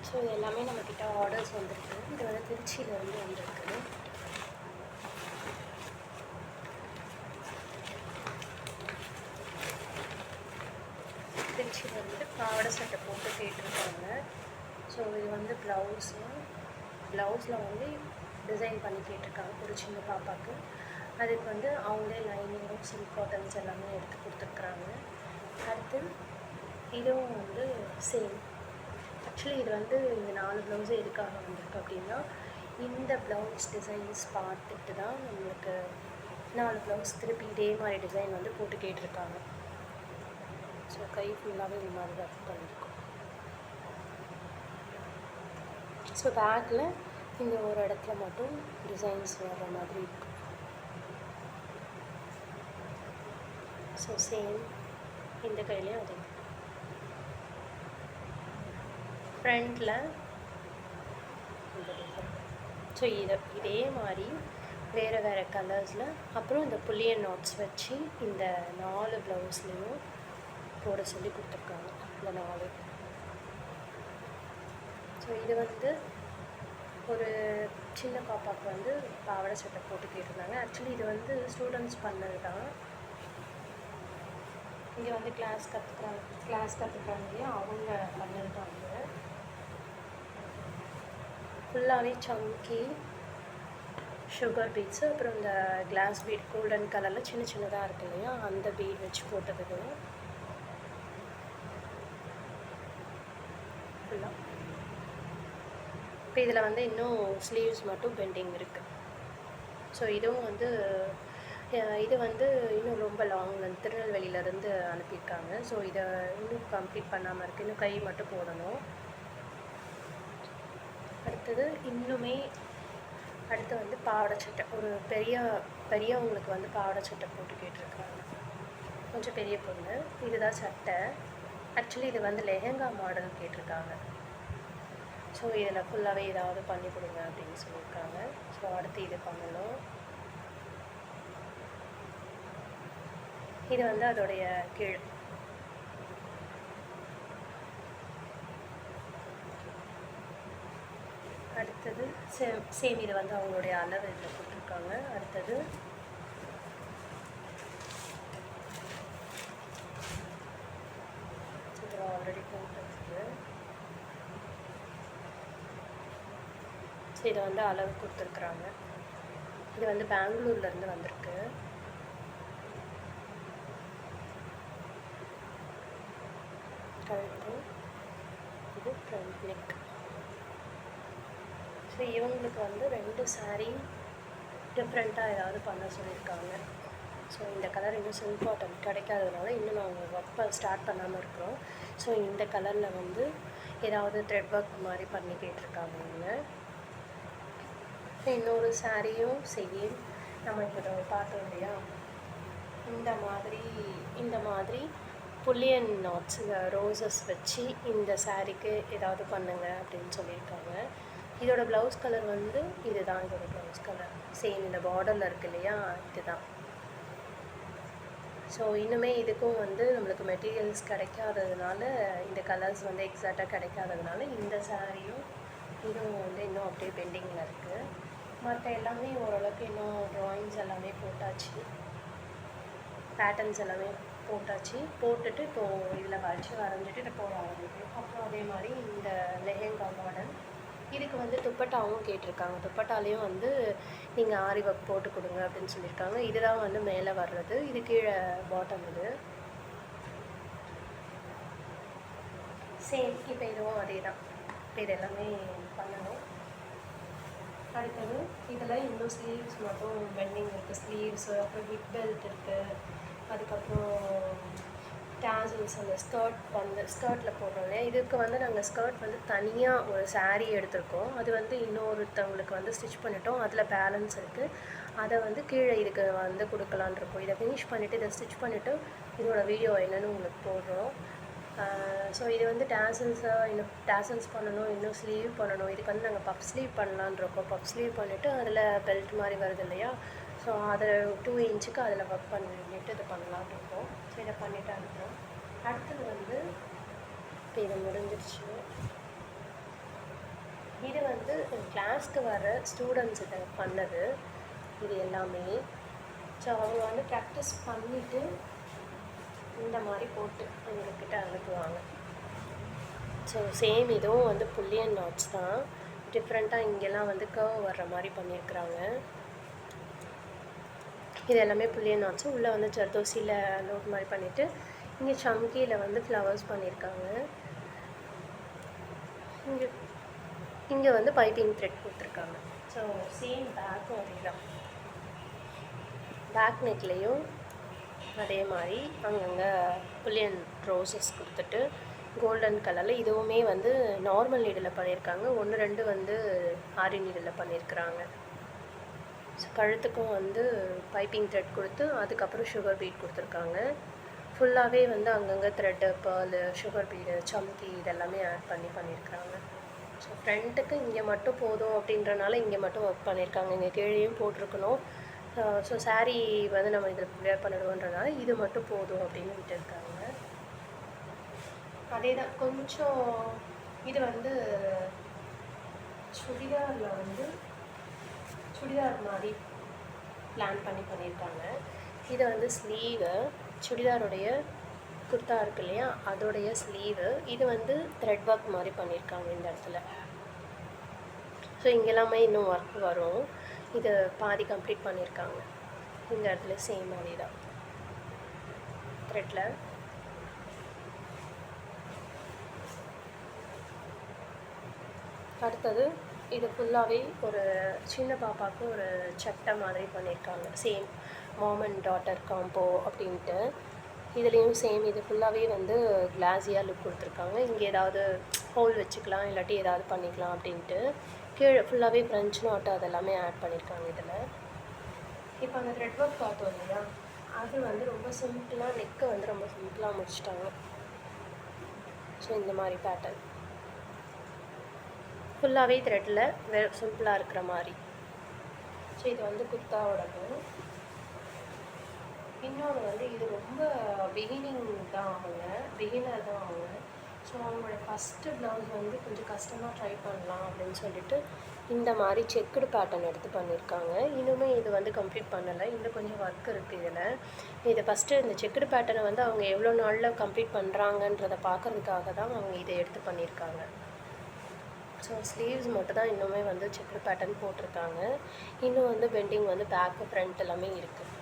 So இது எல்லாமே நம்மக்கிட்ட ஆர்டர்ஸ் வந்திருக்கு. இது வந்து திருச்சியிலேருந்து வந்திருக்கு. திருச்சியிலேருந்து பாவாடை சட்டை போட்டு கேட்டிருக்காங்க. ஸோ இது வந்து ப்ளவுஸில் வந்து டிசைன் பண்ணி கேட்டிருக்காங்க ஒரு சின்ன பாப்பாவுக்கு. அதுக்கு வந்து அவங்களே லைனிங்கும் சில்க் காட்டன்ஸ் எல்லாமே எடுத்து கொடுத்துருக்குறாங்க. அடுத்து இதுவும் வந்து சேம். ஆக்சுவலி இது வந்து இந்த 4 ப்ளவுஸு எதுக்காக வந்திருக்கு அப்படின்னா, இந்த ப்ளவுஸ் டிசைன்ஸ் பார்த்துட்டு தான் நம்மளுக்கு 4 ப்ளவுஸ் திருப்பி இதே மாதிரி டிசைன் வந்து போட்டு கேட்டிருக்காங்க. ஸோ கை ஃபுல்லாகவே இந்த மாதிரி ஒர்க் பண்ணியிருக்கோம். ஸோ பேக்கில் இந்த ஒரு இடத்துல மட்டும் டிசைன்ஸ் வர்ற மாதிரி இருக்கும். ஸோ சேம் இந்த கையிலையும் அதே. ஃப்ரண்ட்டில் இந்த டிசைன். ஸோ இதே மாதிரி வேறு வேறு கலர்ஸில் அப்புறம் இந்த புல்லியன் நாட்ஸ் வச்சு இந்த 4 ப்ளவுஸ்லேயும் போட சொல்லி கொடுத்துருக்காங்க. இந்த 4. ஸோ இது வந்து ஒரு சின்ன பாப்பாவுக்கு வந்து பாவாடை சட்டை போட்டு கேட்டிருந்தாங்க. ஆக்சுவலி இது வந்து ஸ்டூடெண்ட்ஸ் பண்ணது தான். இங்கே வந்து கிளாஸ் கற்றுக்குறாங்க இல்லையா, அவங்க பண்ணது தான். வந்து ஃபுல்லாகவே சம்கி சுகர் பீட்ஸு, அப்புறம் இந்த கிளாஸ் பீட் கோல்டன் கலரில் சின்ன சின்னதாக இருக்கு இல்லையா, அந்த பீட் வச்சு போட்டது ஃபுல்லாக. இப்போ இதில் வந்து இன்னும் ஸ்லீவ்ஸ் மட்டும் பெண்டிங் இருக்குது. ஸோ இதுவும் வந்து இது வந்து இன்னும் ரொம்ப லாங் திருநெல்வேலியிலேருந்து அனுப்பியிருக்காங்க. ஸோ இதை இன்னும் கம்ப்ளீட் பண்ணாமல் இருக்குது. இன்னும் கை மட்டும் போடணும். அடுத்தது அடுத்து வந்து பாவாடை சட்டை. ஒரு பெரியவங்களுக்கு வந்து பாவாடை சட்டை போட்டு கேட்டிருக்காங்க. கொஞ்சம் பெரிய பொண்ணு. இதுதான் சட்டை. ஆக்சுவலி இது வந்து லெஹெங்கா மாடல் கேட்டிருக்காங்க. ஸோ இதில் ஃபுல்லாகவே ஏதாவது பண்ணி கொடுங்க அப்படின்னு சொல்லியிருக்காங்க. ஸோ அடுத்து இது பண்ணணும். இது வந்து அதோடைய கீழ். அடுத்தது சேம் இது வந்து அவங்களுடைய அளவு இதில் கொடுத்துருக்காங்க. அடுத்தது இதில் ஆல்ரெடி போட்டுருக்கு. ஸோ இதை வந்து அளவு கொடுத்துருக்குறாங்க. இது வந்து பெங்களூர்லேருந்து வந்திருக்கு. கழுத்து, இது ஃப்ரண்ட் நெக். ஸோ இவங்களுக்கு வந்து 2 சாரீ டிஃப்ரெண்ட்டாக ஏதாவது பண்ண சொல்லியிருக்காங்க. ஸோ இந்த கலர் இன்னும் சில்க் காட்டன் கிடைக்காததுனால இன்னும் நாங்கள் ஒர்க் ஸ்டார்ட் பண்ணாமல் இருக்கிறோம். ஸோ இந்த கலரில் வந்து ஏதாவது த்ரெட் ஒர்க் மாதிரி பண்ணி கேட்டிருக்காங்க இவங்க. இன்னொரு சாரியும் சேம் நம்ம இப்போ பார்த்தோம் இல்லையா, இந்த மாதிரி புல்லியன் நாட்ஸ் ரோசஸ் வச்சு இந்த சாரீக்கு ஏதாவது பண்ணுங்க அப்படின்னு சொல்லியிருக்காங்க. இதோட ப்ளவுஸ் கலர் வந்து இதுதான். இதோட ப்ளவுஸ் கலர் சேம் இந்த பார்டரில் இருக்குது இல்லையா, இதுதான். ஸோ இன்னுமே இதுக்கும் வந்து நம்மளுக்கு மெட்டீரியல்ஸ் கிடைக்காததுனால, இந்த கலர்ஸ் வந்து எக்ஸாக்டாக கிடைக்காததுனால இந்த சாரியும் இதுவும் வந்து இன்னும் அப்படியே பெண்டிங்கில் இருக்குது. மற்ற எல்லாமே ஓரளவுக்கு இன்னும் ட்ராயிங்ஸ் எல்லாமே போட்டாச்சு, பேட்டர்ன்ஸ் எல்லாமே போட்டாச்சு. போட்டுட்டு இப்போது இதில் வரைஞ்சிட்டு இப்போ போட ஆரம்பிக்கும். அப்புறம் அதே மாதிரி இந்த லெஹெங்கா மாடல், இதுக்கு வந்து துப்பட்டாவும் கேட்டிருக்காங்க. துப்பட்டாலையும் வந்து நீங்கள் ஆரி ஒர்க் போட்டு கொடுங்க அப்படின்னு சொல்லியிருக்காங்க. இதுதான் வந்து மேலே வர்றது, இது கீழே பாட்டம். இது சேம். இப்போ இதுவும் அதே தான். இப்போ இது எல்லாமே பண்ணணும். அடுத்தது இதில் இன்னும் ஸ்லீவ்ஸ் மட்டும் பெண்டிங் இருக்குது. ஸ்லீவ்ஸு, அப்புறம் ஹிப் பெல்ட் இருக்குது. அதுக்கப்புறம் டேசல்ஸ், அந்த ஸ்கர்ட்டில் போடுறோம் இல்லையா, இதுக்கு வந்து நாங்கள் ஸ்கர்ட் வந்து தனியாக ஒரு சாரீ எடுத்திருக்கோம். அது வந்து இன்னொருத்தவங்களுக்கு வந்து ஸ்டிச் பண்ணிட்டோம். அதில் பேலன்ஸ் இருக்குது. அதை வந்து கீழே இதுக்கு வந்து கொடுக்கலான் இருக்கோம். இதை ஃபினிஷ் பண்ணிவிட்டு இதை ஸ்டிச் பண்ணிவிட்டு இதோட வீடியோ என்னென்னு உங்களுக்கு போடுறோம். ஸோ இது வந்து இன்னும் டேசல்ஸ் பண்ணணும், இன்னும் ஸ்லீவ் பண்ணணும். இதுக்கு வந்து நாங்கள் பஃப் ஸ்லீவ் பண்ணலான் இருக்கோம். பஃப் ஸ்லீவ் பண்ணிவிட்டு அதில் பெல்ட் மாதிரி வருது இல்லையா, ஸோ அதை 2 இன்ச்சுக்கு அதில் ஒர்க் பண்ணிட்டு இது பண்ணலான் இருக்கோம். ஸோ இதை பண்ணிவிட்டு அனுப்புகிறோம். அடுத்தது வந்து இப்போ இது முடிஞ்சிருச்சு. கிளாஸ்க்கு வர ஸ்டூடெண்ட்ஸ் இதை பண்ணது இது எல்லாமே. ஸோ அவங்க வந்து ப்ராக்டிஸ் பண்ணிவிட்டு இந்த மாதிரி போட்டு எங்கக்கிட்ட அனுப்புவாங்க. ஸோ சேம் இதுவும் வந்து புல்லியன் நாட்ஸ் தான். டிஃப்ரெண்ட்டாக இங்கெல்லாம் வந்து கர்வ் வர்ற மாதிரி பண்ணியிருக்கிறாங்க. இது எல்லாமே புல்லியன் நாட்ஸு. உள்ளே வந்து ஜர்தோசியில் நோட் மாதிரி பண்ணிவிட்டு இங்கே சம்கியில் வந்து ஃப்ளவர்ஸ் பண்ணியிருக்காங்க. இங்கே வந்து பைப்பிங் த்ரெட் கொடுத்துருக்காங்க. ஸோ சேம் பேக்கும் அதே தான். பேக் நெக்லேயும் அதே மாதிரி அங்கங்கே புல்லியன் ரோசஸ் கொடுத்துட்டு கோல்டன் கலரில் இதுவுமே வந்து நார்மல் நீடில் பண்ணியிருக்காங்க. 1-2 வந்து ஆரி நீடில் பண்ணியிருக்கிறாங்க. ஸோ கழுத்துக்கும் வந்து பைப்பிங் த்ரெட் கொடுத்து அதுக்கப்புறம் சுகர் பீட் கொடுத்துருக்காங்க. ஃபுல்லாகவே வந்து அங்கங்கே த்ரெட்டு, பேர்லு, சுகர் பீடு, சம்கி இதெல்லாமே ஆட் பண்ணியிருக்கிறாங்க. ஸோ ஃப்ரண்ட்டுக்கு இங்கே மட்டும் போதும் அப்படின்றனால இங்கே மட்டும் ஒர்க் பண்ணியிருக்காங்க. இங்கே கீழேயும் போட்டிருக்கணும். ஸோ சாரீ வந்து நம்ம இதில் வேர் பண்ணிடுவோன்றனால இது மட்டும் போதும் அப்படின்னு விட்டுருக்காங்க. அதே தான் கொஞ்சம் இது வந்து சுடிதாரில் வந்து சுடிதார் மாதிரி பிளான் பண்ணியிருக்காங்க. இதை வந்து ஸ்லீவு, சுடிதாருடைய குர்த்தா இருக்கு இல்லையா அதோடைய ஸ்லீவு. இது வந்து த்ரெட் ஒர்க் மாதிரி பண்ணியிருக்காங்க இந்த இடத்துல. ஸோ இங்கெல்லாமே இன்னும் ஒர்க் வரும். இது பாதி கம்ப்ளீட் பண்ணியிருக்காங்க. இந்த இடத்துல சேம் அதே தான் த்ரெட்டில். அடுத்தது இது ஃபுல்லாகவே ஒரு சின்ன பாப்பாவுக்கு ஒரு சட்டை மாதிரி பண்ணியிருக்காங்க. Same mom and daughter combo அப்படின்ட்டு. இதுலேயும் சேம் இது ஃபுல்லாகவே வந்து கிளாஸியாக லுக் கொடுத்துருக்காங்க. இங்கே ஏதாவது ஹோல் வச்சுக்கலாம் இல்லாட்டி ஏதாவது பண்ணிக்கலாம் அப்படின்ட்டு. கீழே ஃபுல்லாகவே ஃப்ரெஞ்ச் நாட்டு அதெல்லாமே ஆட் பண்ணியிருக்காங்க இதில். இப்போ அந்த த்ரெட் ஒர்க் பார்த்தோம் இல்லையா அது வந்து ரொம்ப சிம்பிளாக நெக்கை வந்து ரொம்ப சிம்பிளாக முடிச்சிட்டாங்க. ஸோ இந்த மாதிரி பேட்டர்ன் ஃபுல்லாகவே த்ரெட்டில் சிம்பிளாக இருக்கிற மாதிரி. ஸோ இது வந்து குர்த்தாவோடது. இன்னொன்று வந்து இது ரொம்ப பிகினர் தான் அவங்க. ஸோ அவங்களோட ஃபஸ்ட்டு ப்ளவுஸ் வந்து கொஞ்சம் கஷ்டமாக ட்ரை பண்ணலாம் அப்படின்னு சொல்லிட்டு இந்த மாதிரி செக்குடு பேட்டர்ன் எடுத்து பண்ணியிருக்காங்க. இன்னுமே இது வந்து கம்ப்ளீட் பண்ணலை. இன்னும் கொஞ்சம் ஒர்க் இருக்குது இதில். இதை ஃபஸ்ட்டு இந்த செக்குடு பேட்டர்னை வந்து அவங்க எவ்வளோ நாளில் கம்ப்ளீட் பண்ணுறாங்கன்றதை பார்க்குறதுக்காக தான் அவங்க இதை எடுத்து பண்ணியிருக்காங்க. ஸோ ஸ்லீவ்ஸ் மட்டும் தான் இன்னுமே வந்து செக்குடு பேட்டர்ன் போட்டிருக்காங்க. இன்னும் வந்து பெண்டிங் வந்து பேக்கு ஃப்ரண்ட் எல்லாமே இருக்குது.